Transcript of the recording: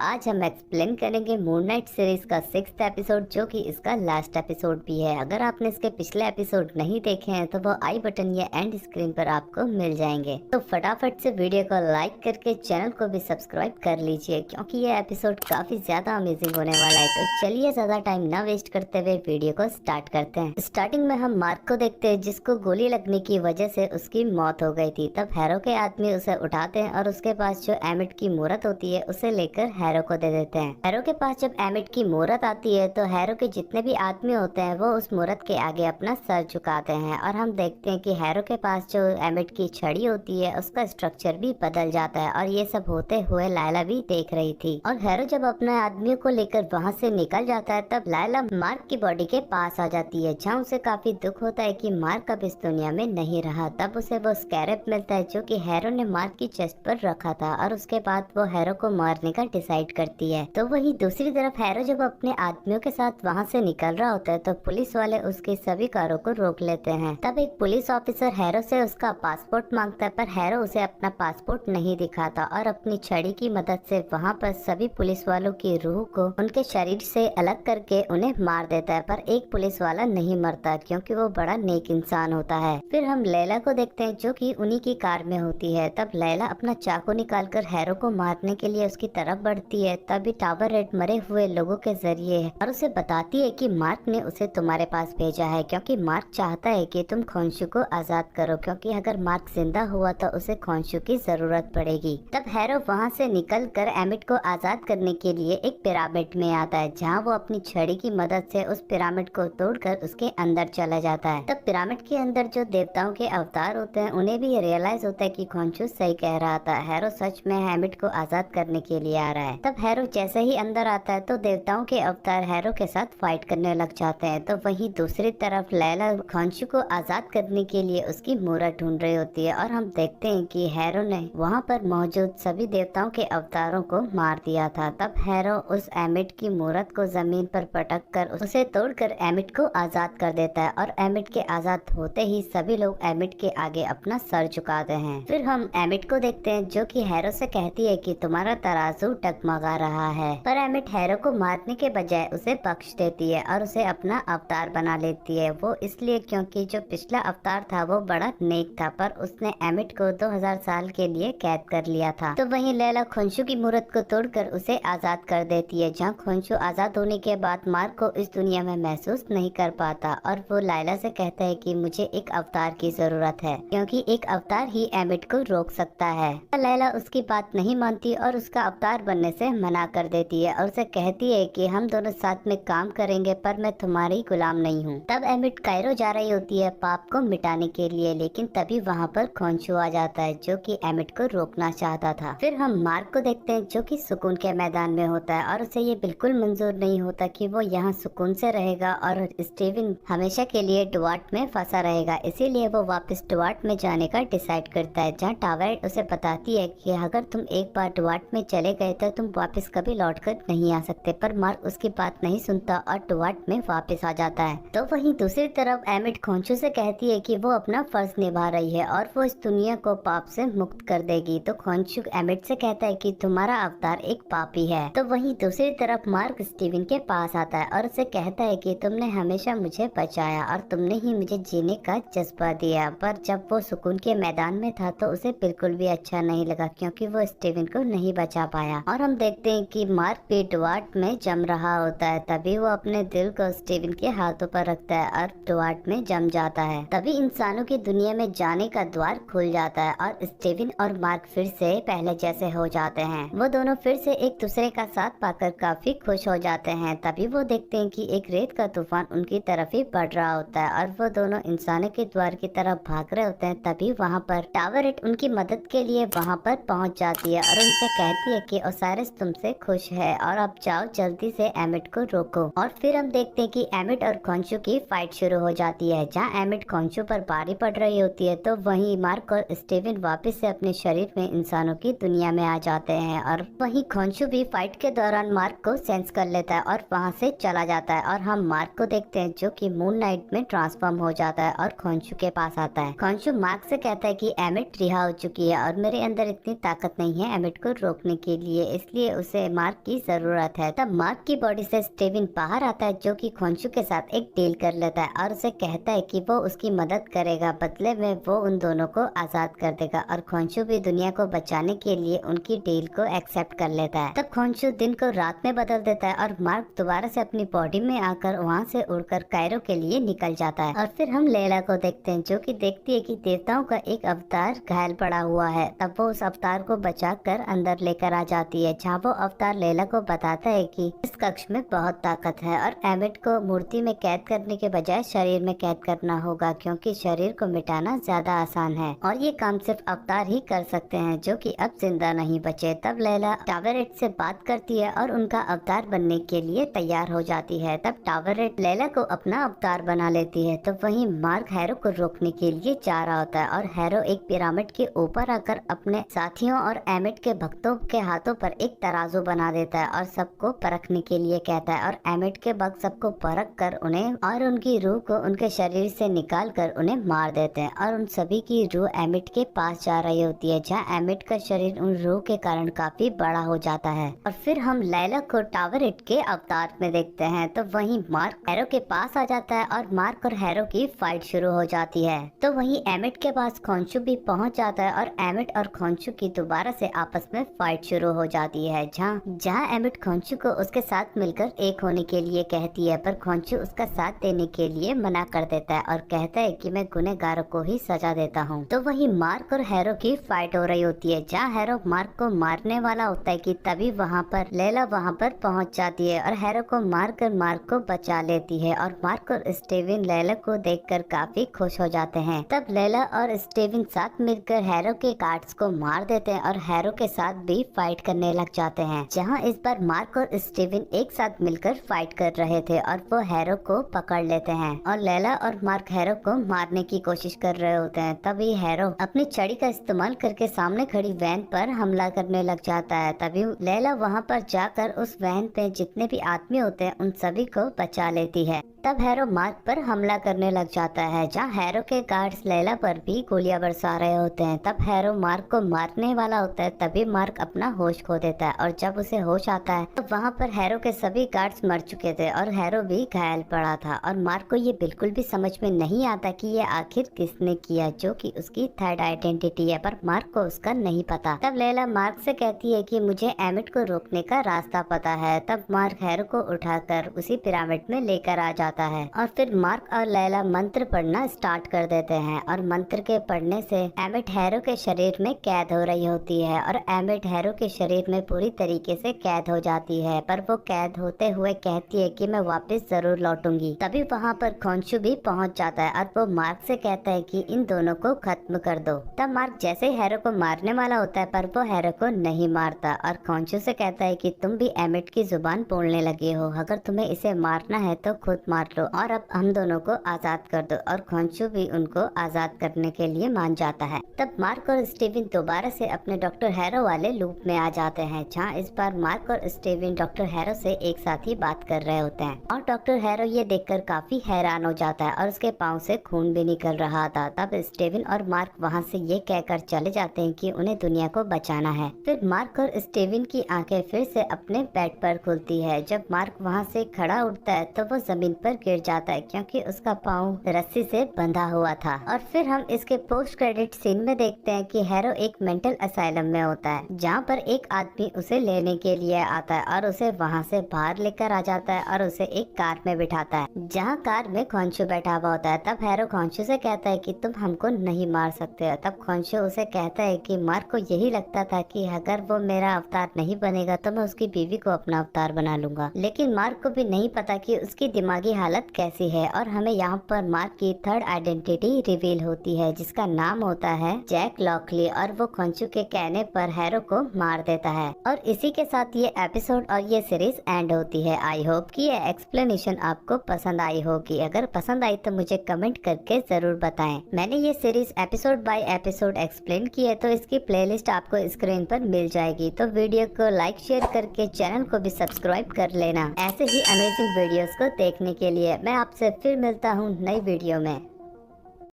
आज हम एक्सप्लेन करेंगे मून नाइट सीरीज का 6th एपिसोड जो कि इसका लास्ट एपिसोड भी है। अगर आपने इसके पिछले एपिसोड नहीं देखे हैं तो वो आई बटन या एंड स्क्रीन पर आपको मिल जाएंगे। तो फटाफट से वीडियो को लाइक करके चैनल को भी सब्सक्राइब कर लीजिए क्योंकि ये एपिसोड काफी ज्यादा अमेजिंग होने वाला है। तो चलिए ज्यादा टाइम न वेस्ट करते हुए वीडियो को स्टार्ट करते हैं। स्टार्टिंग में हम मार्क को देखते हैं जिसको गोली लगने की वजह से उसकी मौत हो गई थी। तब हैरो के आदमी उसे उठाते हैं और उसके पास जो एमिट की मूरत होती है उसे लेकर हैरो को दे देते हैं। हैरो के पास जब एमिट की मूरत आती है तो हैरो के जितने भी आदमी होते हैं वो उस मूरत के आगे अपना सर झुकाते हैं और हम देखते हैं कि हैरो के पास जो एमिट की छड़ी होती है उसका स्ट्रक्चर भी बदल जाता है। और ये सब होते हुए लायला भी देख रही थी। और हैरो जब अपने आदमियों को लेकर वहाँ से निकल जाता है तब लायला मार्क की बॉडी के पास आ जाती है जहाँ उसे काफी दुख होता है कि मार्क अब इस दुनिया में नहीं रहा। तब उसे वो स्कैरेब मिलता है जो कि हैरो ने मार्क की चेस्ट पर रखा था और उसके बाद वो हैरो को मारने का डिसाइड करती है। तो वही दूसरी तरफ हैरो जब अपने आदमियों के साथ वहाँ से निकल रहा होता है तो पुलिस वाले उसकी सभी कारों को रोक लेते हैं। तब एक पुलिस ऑफिसर हैरो से उसका पासपोर्ट मांगता है पर हैरो उसे अपना पासपोर्ट नहीं दिखाता और अपनी छड़ी की मदद से वहाँ पर सभी पुलिस वालों की रूह को उनके शरीर से अलग करके उन्हें मार देता है। पर एक पुलिस वाला नहीं मरता क्योंकि वो बड़ा नेक इंसान होता है। फिर हम लैला को देखते हैं जो कि उन्हीं की कार में होती है। तब लैला अपना चाकू निकालकर हैरो को मारने के लिए उसकी तरफ बढ़ती है। तभी टावर रेड मरे हुए लोगों के जरिए और उसे बताती है कि मार्क ने उसे तुम्हारे पास भेजा है क्योंकि मार्क चाहता है कि तुम खोंशु को आजाद करो क्योंकि अगर मार्क जिंदा हुआ तो उसे खोंशु की जरूरत पड़ेगी। तब हैरो वहाँ से निकल कर एमिट को आजाद करने के लिए एक पिरामिड में आता है जहाँ वो अपनी छड़ी की मदद से उस पिरामिड को तोड़कर उसके अंदर चला जाता है। तब पिरामिड के अंदर जो देवताओं के अवतार होते हैं उन्हें भी रियलाइज होता है कि खोंशु सही कह रहा था, हैरो सच में एमिट को आजाद करने के लिए आ रहा है। तब हैरो जैसे ही अंदर आता है तो देवताओं के अवतार हैरो के साथ फाइट करने लग जाते हैं। तो वहीं दूसरी तरफ लैला खोंशु को आजाद करने के लिए उसकी मूरत ढूंढ रही होती है और हम देखते हैं कि हैरो ने वहाँ पर मौजूद सभी देवताओं के अवतारों को मार दिया था। तब हैरो उस एमिट की मूरत को जमीन पर पटक कर उसे तोड़कर एमिट को आजाद कर देता है और एमिट के आजाद होते ही सभी लोग एमिट के आगे अपना सर झुकाते हैं। फिर हम एमिट को देखते हैं जो कि हैरो से कहती है कि तुम्हारा तराजू टगमगा रहा है। पर एमिट हैरो को मारने के बजाय उसे बख्श देती है और उसे अपना अवतार बना लेती है। वो इसलिए क्योंकि जो पिछला अवतार था वो बड़ा नेक था पर उसने एमिट को 2000 साल के लिए कैद कर लिया था। तो वहीं लैला खोंशु की मूरत को तोड़कर उसे आजाद कर देती है जहाँ खोंशु आजाद होने के बाद मार्क को इस दुनिया में महसूस नहीं कर पाता और वो लैला से कहता है कि मुझे एक अवतार की जरूरत है क्योंकि एक अवतार ही एमिट को रोक सकता है। लैला उसकी बात नहीं मानती और उसका अवतार बनने से मना कर देती है और उसे कहती है कि हम दोनों साथ में काम करेंगे पर मैं तुम्हारी गुलाम नहीं हूँ। तब एमिट कायरो जा रही होती है पाप को मिटाने के लिए लेकिन तभी वहाँ पर खोंशु आ जाता है जो कि एमिट को रोकना चाहता था। फिर हम मार्क को देखते हैं जो कि सुकून के मैदान में होता है और उसे ये बिल्कुल मंजूर नहीं होता कि वो यहाँ सुकून से रहेगा और स्टीवन हमेशा के लिए डुआर्ट में फंसा रहेगा। इसीलिए वो वापस डुआर्ट में जाने का डिसाइड करता है जहाँ टावरेट उसे बताती है कि अगर तुम एक बार डुआर्ट में चले गए तो तुम वापस कभी लौटकर नहीं आ सकते। पर मार्क उसकी बात नहीं सुनता और डुआर्ट में वापस आ जाता है। तो वहीं दूसरी तरफ एमिट खोंशु से कहती है कि वो अपना फर्ज निभा रही है और वो इस दुनिया को पाप से मुक्त कर देगी। तो खोंशु एमिट से कहता है कि तुम्हारा अवतार एक पापी है। तो वहीं दूसरी तरफ मार्क स्टीवन के पास आता है और उसे कहता है कि तुमने हमेशा मुझे बचाया और तुमने ही मुझे जीने का जज्बा दिया। पर जब वो सुकून के मैदान में था तो उसे बिल्कुल भी अच्छा नहीं लगा क्योंकि वो स्टीवन को नहीं बचा पाया। और हम देखते हैं कि मार्क भी डुआर्ट में जम रहा होता है। तभी वो अपने दिल को स्टीवन के हाथों पर रखता है और डुआर्ट में जम जाता है। तभी इंसानों की दुनिया में जाने का द्वार खुल जाता है और स्टीवन और मार्क फिर से पहले जैसे हो जाते हैं। वो दोनों फिर से एक दूसरे का साथ पाकर काफी खुश हो जाते हैं। तभी वो देखते हैं कि एक रेत का तूफान उनकी तरफ ही बढ़ रहा होता है और वो दोनों इंसानों के द्वार की तरफ भाग रहे होते हैं। तभी वहाँ पर टावरेट उनकी मदद के लिए वहाँ पर पहुँच जाती है और उनसे कहती है कि ओसाइरिस तुमसे खुश है और अब जाओ जल्दी से एमिट को रोको। और फिर हम देखते हैं कि एमिट और खोंशु की फाइट शुरू हो जाती है जहाँ एमिट खोंशु पर भारी पड़ रही होती है। तो वहीं मार्क और स्टीवन वापस से अपने शरीर में इंसानों की दुनिया में आ जाते हैं और वहीं खोंशु भी फाइट के दौरान मार्क को सेंस कर लेता है और वहाँ से चला जाता है। और हम मार्क को देखते हैं जो कि मून नाइट में ट्रांसफॉर्म हो जाता है और खोंशु के पास आता है। खोंशु मार्क से कहता है कि एमिट रिहा हो चुकी है और मेरे अंदर इतनी ताकत नहीं है एमिट को रोकने के लिए, इसलिए उसे मार्क की जरूरत है। तब मार्क की बॉडी से स्टीवन बाहर आता है जो कि खोंचू के साथ एक डील कर लेता है और उसे कहता है कि वो उसकी मदद करेगा, बदले में वो उन दोनों को आजाद कर देगा। और खोंचू भी दुनिया को बचाने के लिए उनकी डील को एक्सेप्ट कर लेता है। तब खोंचू दिन को रात में बदल देता है और मार्क दोबारा से अपनी बॉडी में आकर वहाँ से उड़कर कायरो के लिए निकल जाता है। और फिर हम लैला को देखते हैं जो कि देखती है कि देवताओं का एक अवतार घायल पड़ा हुआ है। तब वो उस अवतार को बचाकर अंदर लेकर आ जाती है, जहाँ वो अवतार लैला को बताता है कि इस कक्ष में बहुत ताकत है और एमिट को मूर्ति में कैद करने के बजाय शरीर में कैद करना होगा, क्योंकि शरीर को मिटाना ज्यादा आसान है और ये काम सिर्फ अवतार ही कर सकते हैं जो कि अब जिंदा नहीं बचे। तब लैला टावरेट से बात करती है और उनका अवतार बनने के लिए तैयार हो जाती है। तब टावरेट लैला को अपना अवतार बना लेती है। तो वहीं मार्क हैरो को रोकने के लिए जा रहा होता है और हैरो एक पिरामिड के ऊपर आकर अपने साथियों और एमिट के भक्तों के हाथों पर एक तराजू बना देता है और सबको परखने के लिए कहता है। और एमिट के भक्त सबको परख कर उन्हें और उनकी रूह को उनके शरीर से निकाल कर उन्हें मार देते हैं और उन सभी की रूह एमिट के पास जा रही होती है, जहाँ एमिट का शरीर उन रूह के कारण काफी बड़ा हो जाता है। और फिर हम लैला को टावरेट के अवतार में देखते हैं। तो वहीं मार्क हैरो के पास आ जाता है और मार्क और हैरो की फाइट शुरू हो जाती है। तो वहीं एमिट के पास खोंचू भी पहुंच जाता है और एमिट और खोंचू की दोबारा से आपस में फाइट शुरू हो जाती है, जहाँ एमिट खोंचू को उसके साथ मिलकर एक होने के लिए कहती है, पर खोंचू उसका साथ देने के लिए मना कर देता है और कहता है कि मैं गुनहगारों को ही सजा देता हूँ। तो वहीं मार्क और हैरो की फाइट हो रही होती है, जहाँ हैरो मार्क को मारने वाला होता है कि तभी वहाँ पर लैला वहाँ पर पहुँच जाती है और हैरो को मारकर मार्क को बचा लेती है। और मार्क और स्टीवन लैला को देखकर काफी खुश हो जाते हैं। तब लैला और स्टीवन साथ मिलकर हैरो के गार्ड्स को मार देते हैं और हैरो के साथ भी फाइट करने लग जाते हैं, जहाँ इस बार मार्क और स्टीवन एक साथ मिलकर फाइट कर रहे थे और वो हैरो को पकड़ लेते हैं और लैला और मार्क हैरो को मारने की कोशिश कर रहे होते हैं। तभी हैरो अपनी छड़ी का इस्तेमाल करके सामने खड़ी वैन पर हमला करने लग जाता है। तभी लैला वहाँ पर जाकर उस वैन पे जितने भी आदमी होते हैं उन सभी को बचा लेती है। तब हैरो मार्क पर हमला करने लग जाता है, जहाँ हैरो के गार्ड्स लैला पर भी गोलियां बरसा रहे होते हैं। तब हैरो मार्क को मारने वाला होता है, तभी मार्क अपना होश खो देता है और जब उसे होश आता है तो वहाँ पर हैरो के सभी गार्ड्स मर चुके थे और हैरो भी घायल पड़ा था। और मार्क को ये बिल्कुल भी समझ में नहीं आता कि ये आखिर किसने किया, जो कि उसकी थर्ड आइडेंटिटी है, पर मार्क को उसका नहीं पता। तब लैला मार्क से कहती है कि मुझे एमिट को रोकने का रास्ता पता है। तब मार्क हैरो को उठाकर उसी पिरामिड में लेकर आ जाता है और फिर मार्क और लैला मंत्र पढ़ना स्टार्ट कर देते हैं और मंत्र के पढ़ने से एमिट हैरो के शरीर में कैद हो रही होती है और एमिट हैरो के शरीर में पूरी तरीके से कैद हो जाती है, पर वो कैद होते हुए कहती है कि मैं वापस जरूर लौटूंगी। तभी वहाँ पर खोंचू भी पहुँच जाता है और वो मार्क से कहता है कि इन दोनों को खत्म कर दो। तब मार्क जैसे हैरो को मारने वाला होता है, पर वो हैरो को नहीं मारता और खोंचू से कहता है कि तुम भी एमिट की जुबान बोलने लगे हो, अगर तुम्हें इसे मारना है तो खुद मार लो और अब हम दोनों को आजाद कर दो। और खोंचू भी उनको आजाद करने के लिए मान जाता है। तब मार्क और स्टीवन दोबारा से अपने डॉक्टर हैरो वाले लूप में आ जाते हैं, जहाँ इस बार मार्क और स्टीवन डॉक्टर हैरो से एक साथ ही बात कर रहे होते हैं और डॉक्टर हैरो ये देखकर काफी हैरान हो जाता है और उसके पाँव से खून भी निकल रहा था। तब स्टीवन और मार्क वहाँ से ये कहकर चले जाते हैं कि उन्हें दुनिया को बचाना है। फिर मार्क और स्टीवन की आंखें फिर से अपने बेड पर खुलती है। जब मार्क वहाँ से खड़ा उठता है तो वो जमीन पर गिर जाता है, क्योंकि उसका पाँव रस्सी से बंधा हुआ था। और फिर हम इसके पोस्ट क्रेडिट सीन में देखते हैं कि हैरो एक मेंटल असाइलम में होता है, जहाँ पर एक आदमी उसे लेने के लिए आता है और उसे वहाँ से बाहर लेकर आ जाता है और उसे एक कार में बिठाता है, जहाँ कार में खोंचू बैठा हुआ होता है। तब हैरो खोंचू से कहता है कि तुम हमको नहीं मार सकते। तब खोंचू उसे कहता है कि मार्क को यही लगता था कि अगर वो मेरा अवतार नहीं बनेगा तो मैं उसकी बीवी को अपना अवतार बना लूंगा, लेकिन मार्क को भी नहीं पता कि उसकी दिमागी हालत कैसी है। और हमें यहाँ पर मार्क की थर्ड आइडेंटिटी रिवील होती है, जिसका नाम होता है जैक लॉकली, और वो खोंचू के कहने पर हैरो को मार देता है। और इसी के साथ ये एपिसोड और ये सीरीज एंड होती है। आई होप कि ये एक्सप्लेनेशन आपको पसंद आई होगी। अगर पसंद आई तो मुझे कमेंट करके जरूर बताएं। मैंने ये series episode by episode explain की है, तो इसकी प्लेलिस्ट आपको स्क्रीन पर मिल जाएगी। तो वीडियो को लाइक शेयर करके चैनल को भी सब्सक्राइब कर लेना, ऐसे ही अमेजिंग वीडियोस को देखने के लिए। मैं आपसे फिर मिलता हूँ नई वीडियो में।